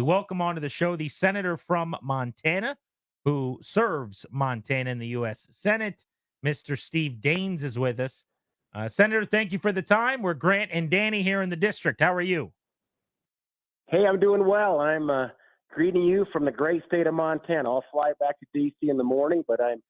We welcome onto the show the senator from Montana who serves Montana in the U.S. Senate. Mr. Steve Daines is with us. Senator, thank you for the time. We're Grant and Danny here in the district. How are you? Hey, I'm doing well. I'm greeting you from the great state of Montana. I'll fly back to D.C. in the morning, but I'm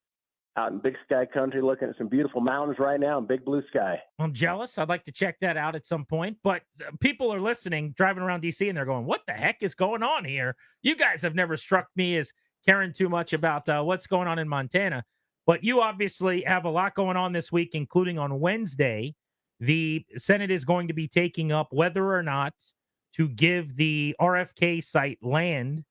out in Big Sky Country looking at some beautiful mountains right now and big blue sky. I'm jealous. I'd like to check that out at some point. But people are listening, driving around D.C., and they're going, what the heck is going on here? You guys have never struck me as caring too much about what's going on in Montana. But you obviously have a lot going on this week, including on Wednesday. The Senate is going to be taking up whether or not to give the RFK site land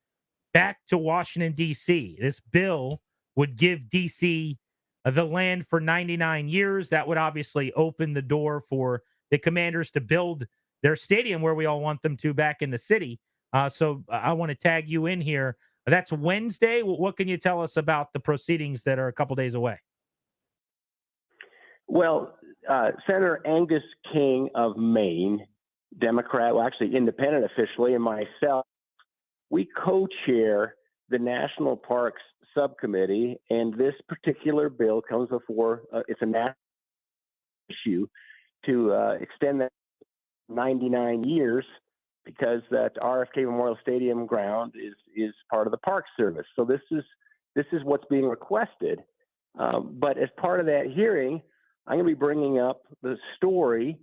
back to Washington, D.C. This bill would give D.C. The land for 99 years. That would obviously open the door for the Commanders to build their stadium where we all want them to back in the city. So I want to tag you in here. That's Wednesday. What can you tell us about the proceedings that are a couple days away? Well, Senator Angus King of Maine, Democrat, well, actually independent officially, and myself, we co-chair the National Parks Subcommittee, and this particular bill comes before it's a national issue to extend that 99 years because that RFK Memorial Stadium ground is part of the Park Service. So this is what's being requested. But as part of that hearing, I'm going to be bringing up the story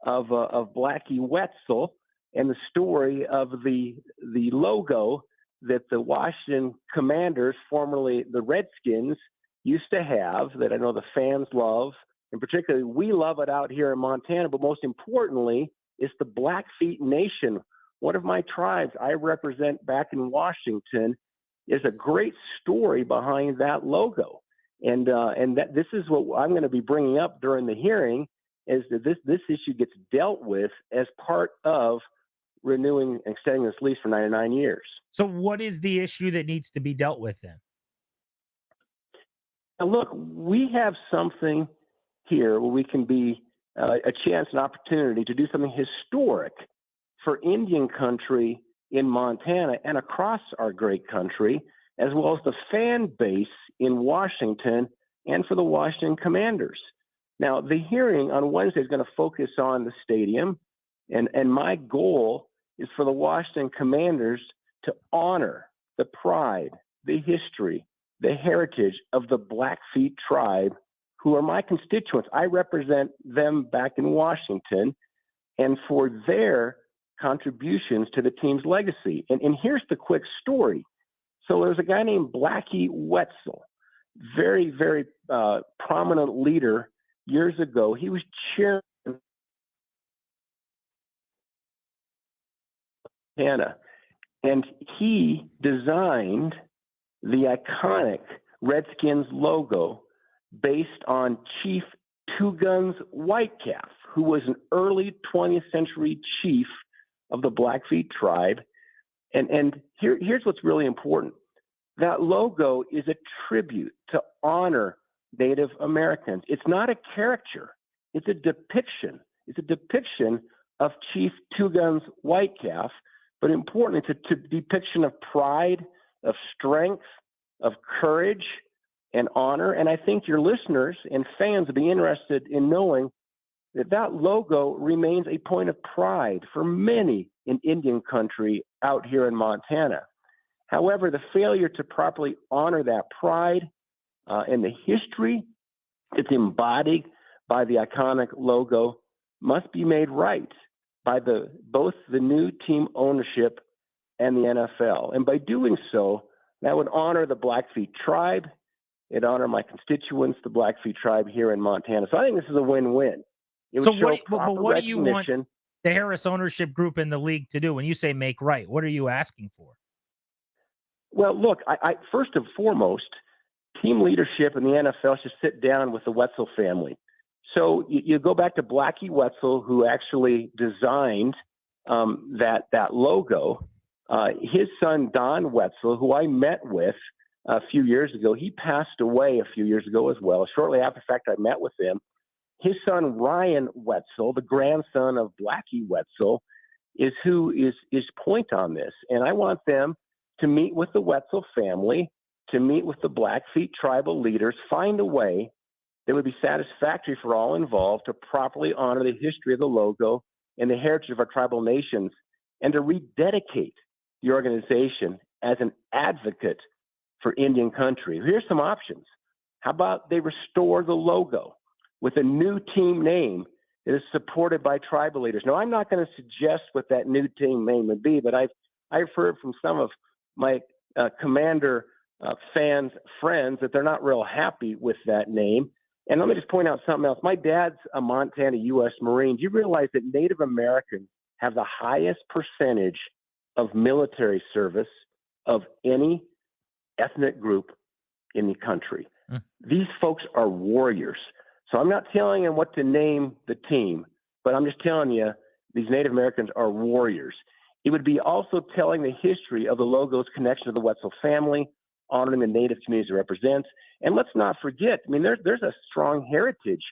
of Blackie Wetzel and the story of the logo that the Washington Commanders, formerly the Redskins, used to have, that I know the fans love, and particularly we love it out here in Montana, but most importantly, it's the Blackfeet Nation. One of my tribes I represent back in Washington is a great story behind that logo. And that this is what I'm going to be bringing up during the hearing, is that this issue gets dealt with as part of renewing and extending this lease for 99 years. So what is the issue that needs to be dealt with then? Now, look, we have something here where we can be a chance, an opportunity to do something historic for Indian country in Montana and across our great country, as well as the fan base in Washington and for the Washington Commanders. Now, the hearing on Wednesday is going to focus on the stadium, and my goal is for the Washington Commanders to honor the pride, the history, the heritage of the Blackfeet tribe, who are my constituents. I represent them back in Washington, and for their contributions to the team's legacy. And here's the quick story. So there's a guy named Blackie Wetzel, very, very prominent leader years ago. He was chairman of Montana, and he designed the iconic Redskins logo based on Chief Two Guns Whitecalf, who was an early 20th century chief of the Blackfeet tribe. And here's what's really important. That logo is a tribute to honor Native Americans. It's not a caricature. It's a depiction. It's a depiction of Chief Two Guns Whitecalf, but importantly, it's a depiction of pride, of strength, of courage, and honor. And I think your listeners and fans will be interested in knowing that that logo remains a point of pride for many in Indian country out here in Montana. However, the failure to properly honor that pride and the history it's embodied by the iconic logo must be made right by both the new team ownership and the NFL. And by doing so, that would honor the Blackfeet tribe. It'd honor my constituents, the Blackfeet tribe here in Montana. So I think this is a win-win. It would So show what do you want recognition. the Harris ownership group and the league to do? When you say make right, what are you asking for? Well, look, I first and foremost, team leadership in the NFL should sit down with the Wetzel family. So you go back to Blackie Wetzel, who actually designed that logo. His son, Don Wetzel, who I met with a few years ago, he passed away a few years ago as well. Shortly after the fact, I met with him. His son, Ryan Wetzel, the grandson of Blackie Wetzel, is who is point on this. And I want them to meet with the Wetzel family, to meet with the Blackfeet tribal leaders, find a way that would be satisfactory for all involved to properly honor the history of the logo and the heritage of our tribal nations, and to rededicate the organization as an advocate for Indian country. Here's some options. How about they restore the logo with a new team name that is supported by tribal leaders? Now, I'm not going to suggest what that new team name would be, but I've heard from some of my Commander fans, friends, that they're not real happy with that name. And let me just point out something else. My dad's a Montana U.S. Marine. Do you realize that Native Americans have the highest percentage of military service of any ethnic group in the country? These folks are warriors. So I'm not telling you what to name the team, but I'm just telling you these Native Americans are warriors. It would be also telling the history of the logo's connection to the Wetzel family, honoring the Native communities it represents. And let's not forget, I mean, there's a strong heritage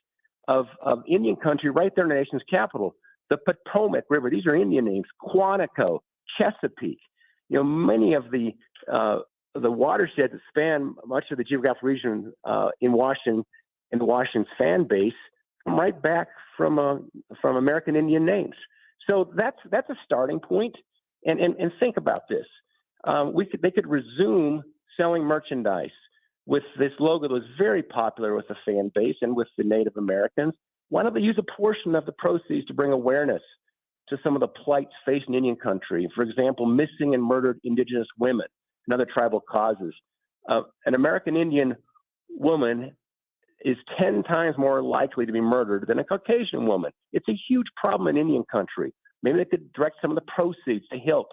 of Indian country right there in the nation's capital. The Potomac River, these are Indian names, Quantico, Chesapeake. You know, many of the watersheds that span much of the geographic region in Washington and the Washington's fan base come right back from American Indian names. So that's a starting point. And think about this. They could resume selling merchandise with this logo that was very popular with the fan base and with the Native Americans. Why don't they use a portion of the proceeds to bring awareness to some of the plights faced in Indian country? For example, missing and murdered Indigenous women and other tribal causes. An American Indian woman is 10 times more likely to be murdered than a Caucasian woman. It's a huge problem in Indian country. Maybe they could direct some of the proceeds to help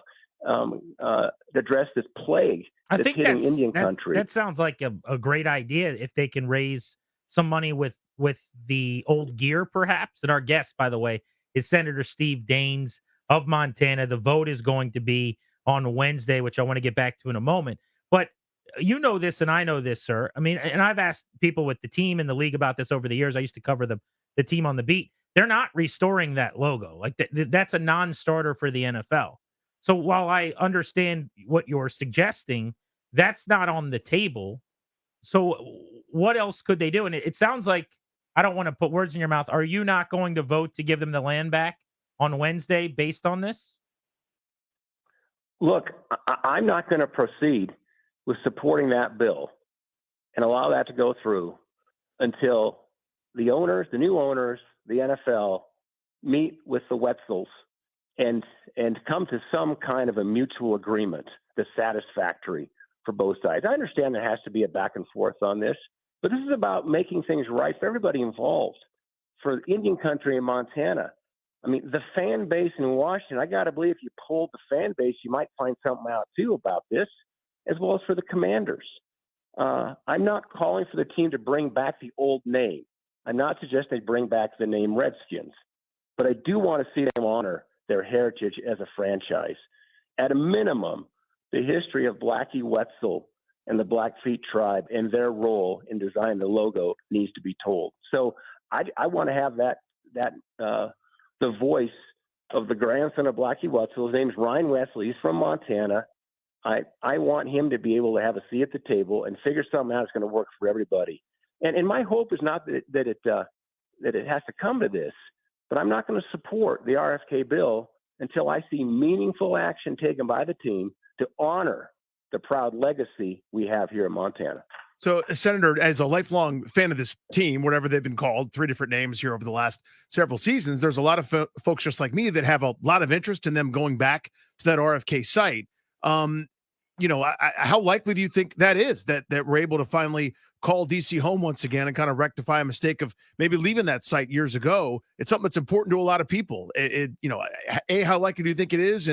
address this plague that's hitting Indian country. That sounds like a great idea if they can raise some money with the old gear, perhaps. And our guest, by the way, is Senator Steve Daines of Montana. The vote is going to be on Wednesday, which I want to get back to in a moment. But you know this, and I know this, sir. I mean, and I've asked people with the team and the league about this over the years. I used to cover the team on the beat. They're not restoring that logo. Like that's a non-starter for the NFL. So while I understand what you're suggesting, that's not on the table. So what else could they do? And it sounds like, I don't want to put words in your mouth. Are you not going to vote to give them the land back on Wednesday based on this? Look, I'm not going to proceed with supporting that bill and allow that to go through until the owners, the new owners, the NFL meet with the Wetzels and come to some kind of a mutual agreement that's satisfactory for both sides. I understand there has to be a back and forth on this, but this is about making things right for everybody involved, for Indian country in Montana. I mean, the fan base in Washington, I got to believe if you polled the fan base, you might find something out too about this, as well as for the Commanders. I'm not calling for the team to bring back the old name. I'm not suggesting they bring back the name Redskins, but I do want to see them honor their heritage as a franchise. At a minimum, the history of Blackie Wetzel and the Blackfeet tribe and their role in designing the logo needs to be told. So I want to have the voice of the grandson of Blackie Wetzel. His name's Ryan Wesley. He's from Montana. I want him to be able to have a seat at the table and figure something out that's going to work for everybody. And my hope is not that it has to come to this, but I'm not going to support the RFK bill until I see meaningful action taken by the team to honor the proud legacy we have here in Montana. So, Senator, as a lifelong fan of this team, whatever they've been called, 3 different names here over the last several seasons, there's a lot of folks just like me that have a lot of interest in them going back to that RFK site. How likely do you think that is, that we're able to finally call DC home once again and kind of rectify a mistake of maybe leaving that site years ago? It's something that's important to a lot of people. A, how likely do you think it is?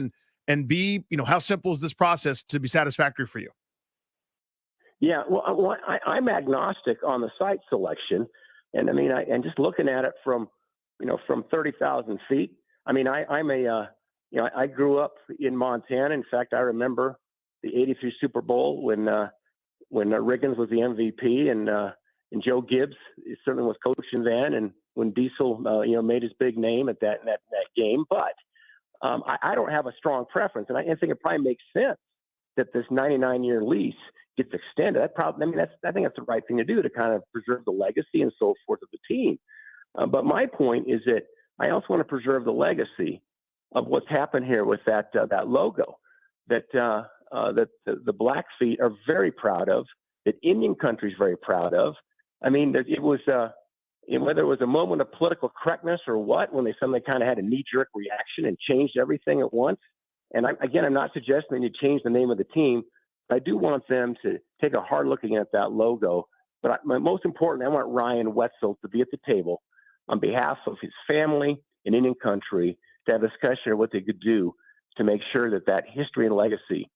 And B, how simple is this process to be satisfactory for you? Yeah, well, I'm agnostic on the site selection. And I mean, and just looking at it from 30,000 feet, I mean, I grew up in Montana. In fact, I remember the '83 Super Bowl when Riggins was the MVP and Joe Gibbs certainly was coaching then, and when Diesel made his big name at that game. But I don't have a strong preference, and I think it probably makes sense that this 99-year lease gets extended. I think that's the right thing to do to kind of preserve the legacy and so forth of the team. But my point is that I also want to preserve the legacy of what's happened here with that logo that the Blackfeet are very proud of, that Indian country is very proud of. I mean, it was whether it was a moment of political correctness or what, when they suddenly kind of had a knee-jerk reaction and changed everything at once. And I'm not suggesting they change the name of the team. But I do want them to take a hard look at that logo. But most importantly, I want Ryan Wetzel to be at the table on behalf of his family and Indian country to have a discussion of what they could do to make sure that history and legacy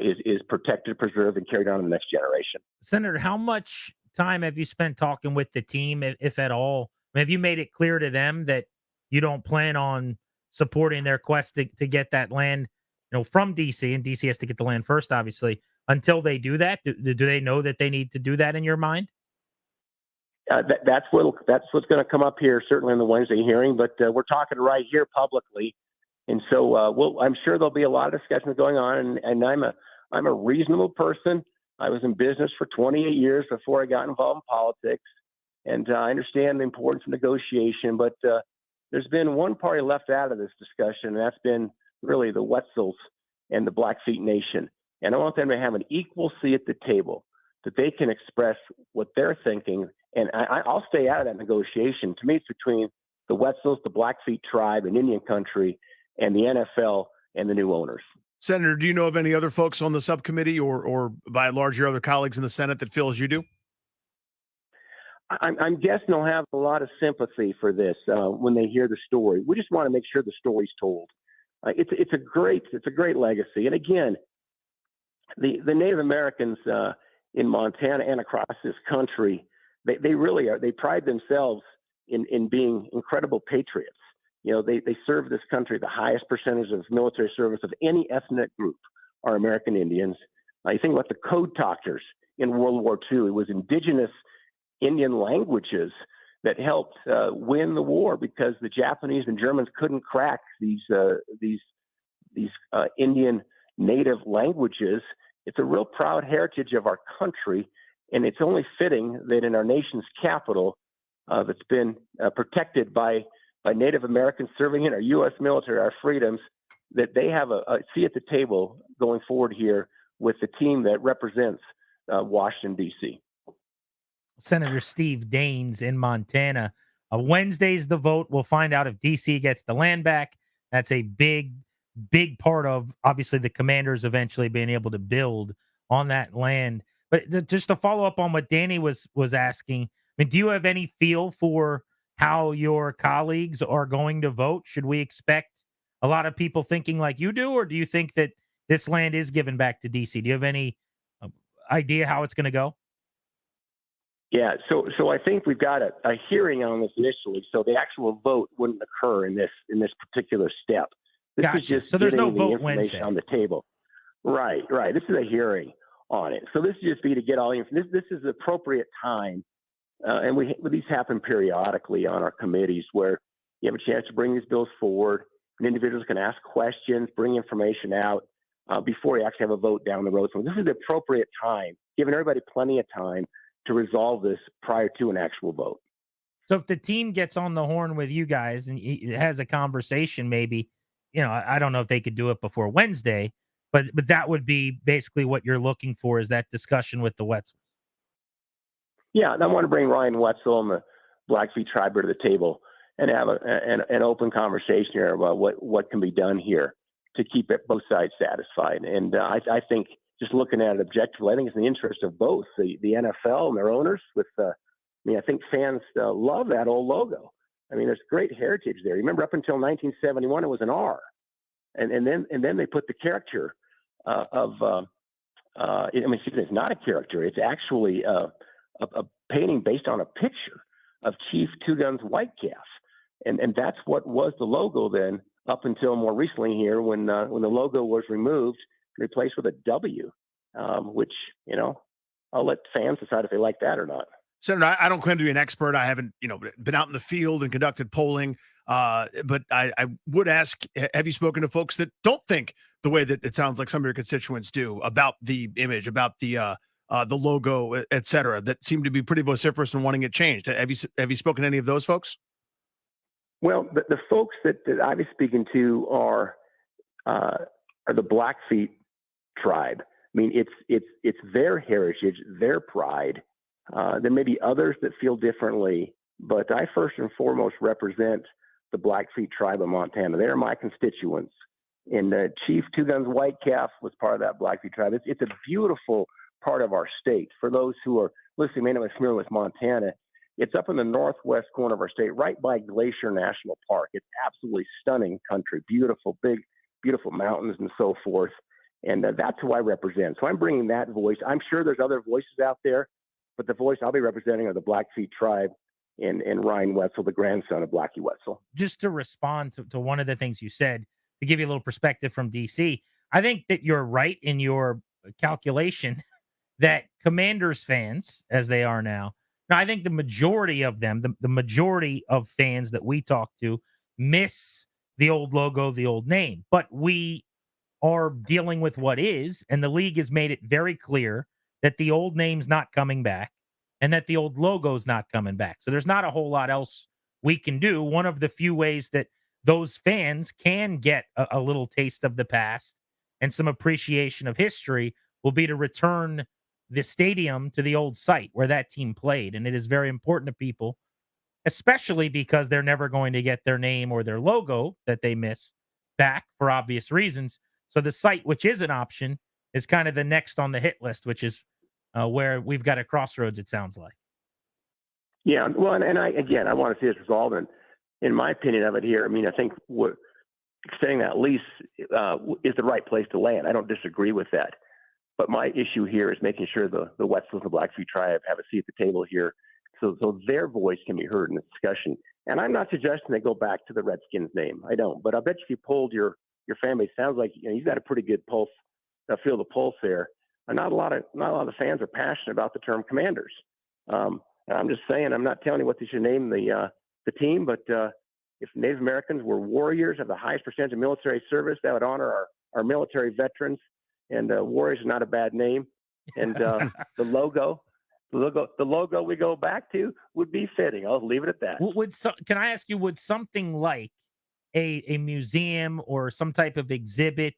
is protected, preserved, and carried on in the next generation. Senator, how much time have you spent talking with the team, if at all? I mean, have you made it clear to them that you don't plan on supporting their quest to get that land, from DC, and DC has to get the land first, obviously, until they do that? Do they know that they need to do that in your mind? That's what's going to come up here, certainly in the Wednesday hearing. But we're talking right here publicly, and so I'm sure there'll be a lot of discussions going on. And I'm a reasonable person. I was in business for 28 years before I got involved in politics, and I understand the importance of negotiation. But there's been one party left out of this discussion, and that's been really the Wetzels and the Blackfeet Nation. And I want them to have an equal seat at the table, that they can express what they're thinking. And I'll stay out of that negotiation. To me, it's between the Wetzels, the Blackfeet tribe, and Indian country, and the NFL and the new owners. Senator, do you know of any other folks on the subcommittee or by and large your other colleagues in the Senate that feel as you do? I'm guessing they'll have a lot of sympathy for this when they hear the story. We just want to make sure the story's told. It's a great legacy. And again, the Native Americans in Montana and across this country, they really are. They pride themselves in being incredible patriots. They serve this country. The highest percentage of military service of any ethnic group are American Indians. You think about the code talkers in World War II. It was indigenous Indian languages that helped win the war, because the Japanese and Germans couldn't crack these Indian native languages. It's a real proud heritage of our country, and it's only fitting that in our nation's capital, that's been protected by Native Americans serving in our U.S. military, our freedoms, that they have a seat at the table going forward here with the team that represents Washington, D.C. Senator Steve Daines in Montana. Wednesday's the vote. We'll find out if D.C. gets the land back. That's a big part of, obviously, the Commanders eventually being able to build on that land. But just to follow up on what Danny was asking, I mean, do you have any feel for how your colleagues are going to vote? Should we expect a lot of people thinking like you do, or do you think that this land is given back to D.C.? Do you have any idea how it's going to go? Yeah, so I think we've got a hearing on this initially, so the actual vote wouldn't occur in this particular step. This Gotcha. is just so there's no the vote information Wednesday on the table. Right. This is a hearing on it. So this is just be to get all the information. This is the appropriate time, and these happen periodically on our committees where you have a chance to bring these bills forward, and individuals can ask questions, bring information out before you actually have a vote down the road. So this is the appropriate time, giving everybody plenty of time to resolve this prior to an actual vote. So if the team gets on the horn with you guys and it has a conversation, maybe, I don't know if they could do it before Wednesday, but that would be basically what you're looking for, is that discussion with the Wetzels. Yeah, and I want to bring Ryan Wetzel and the Blackfeet tribe to the table and have an open conversation here about what can be done here to keep both sides satisfied. And I think, just looking at it objectively, I think it's in the interest of both the NFL and their owners. I think fans love that old logo. I mean, there's great heritage there. Remember, up until 1971, it was an R, and then they put the character it's not a character. It's actually a painting based on a picture of Chief Two Guns White Calf, and that's what was the logo then, up until more recently here when the logo was removed, replaced with a W, which, I'll let fans decide if they like that or not. Senator, I don't claim to be an expert. I haven't, been out in the field and conducted polling. But I would ask, have you spoken to folks that don't think the way that it sounds like some of your constituents do about the image, about the logo, et cetera, that seem to be pretty vociferous and wanting it changed? Have you spoken to any of those folks? Well, the folks that I was speaking to are the Blackfeet tribe. I mean, it's their heritage, their pride. There may be others that feel differently, but I first and foremost represent the Blackfeet tribe of Montana. They're my constituents. And Chief Two Guns Whitecalf was part of that Blackfeet tribe. It's a beautiful part of our state. For those who are listening, may not be familiar with Montana, it's up in the northwest corner of our state, right by Glacier National Park. It's absolutely stunning country, beautiful, big, beautiful mountains and so forth. And that's who I represent. So I'm bringing that voice. I'm sure there's other voices out there, but the voice I'll be representing are the Blackfeet tribe and Ryan Wetzel, the grandson of Blackie Wetzel. Just to respond to one of the things you said, to give you a little perspective from DC, I think that you're right in your calculation that Commanders fans, as they are now I think the majority of them, the majority of fans that we talk to, miss the old logo, the old name. But we are dealing with what is, and the league has made it very clear that the old name's not coming back and that the old logo's not coming back. So there's not a whole lot else we can do. One of the few ways that those fans can get a little taste of the past and some appreciation of history will be to return the stadium to the old site where that team played. And it is very important to people, especially because they're never going to get their name or their logo that they miss back for obvious reasons. So the site, which is an option, is kind of the next on the hit list, which is where we've got a crossroads, it sounds like. Yeah, well, and I want to see this resolved. And in my opinion of it here, I mean, I think extending that lease is the right place to land. I don't disagree with that. But my issue here is making sure the Wetzels and the Blackfeet tribe have a seat at the table here so their voice can be heard in the discussion. And I'm not suggesting they go back to the Redskins name. I don't. But I bet if you polled your fan base, sounds like you've got a pretty good pulse, feel the pulse there. And not a lot of the fans are passionate about the term Commanders. And I'm just saying, I'm not telling you what they should name the team, but if Native Americans were warriors, have the highest percentage of military service, that would honor our military veterans. And Warriors is not a bad name. And the logo we go back to would be fitting. I'll leave it at that. Can I ask you, would something like a museum or some type of exhibit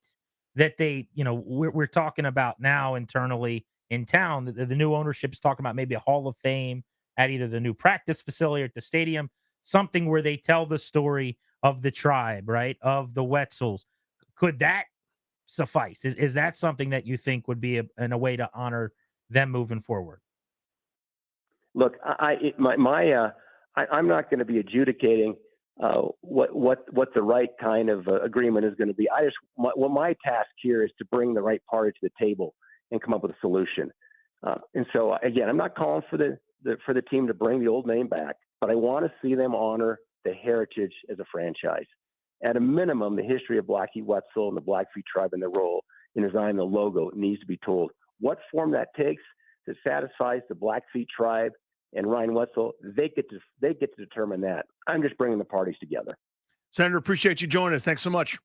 that we're talking about now internally in town, the new ownership is talking about maybe a Hall of Fame at either the new practice facility or at the stadium, something where they tell the story of the tribe, right, of the Wetzels. Could that suffice? Is that something that you think would be a way to honor them moving forward? Look, I'm not going to be adjudicating what the right kind of agreement is going to be. My task here is to bring the right party to the table and come up with a solution. And so again, I'm not calling for the team to bring the old name back, but I want to see them honor the heritage as a franchise. At a minimum, the history of Blackie Wetzel and the Blackfeet tribe and their role in designing the logo needs to be told. What form that takes that satisfies the Blackfeet tribe and Ryan Wetzel, they get to determine that. I'm just bringing the parties together. Senator, appreciate you joining us. Thanks so much.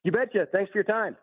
You betcha. Thanks for your time.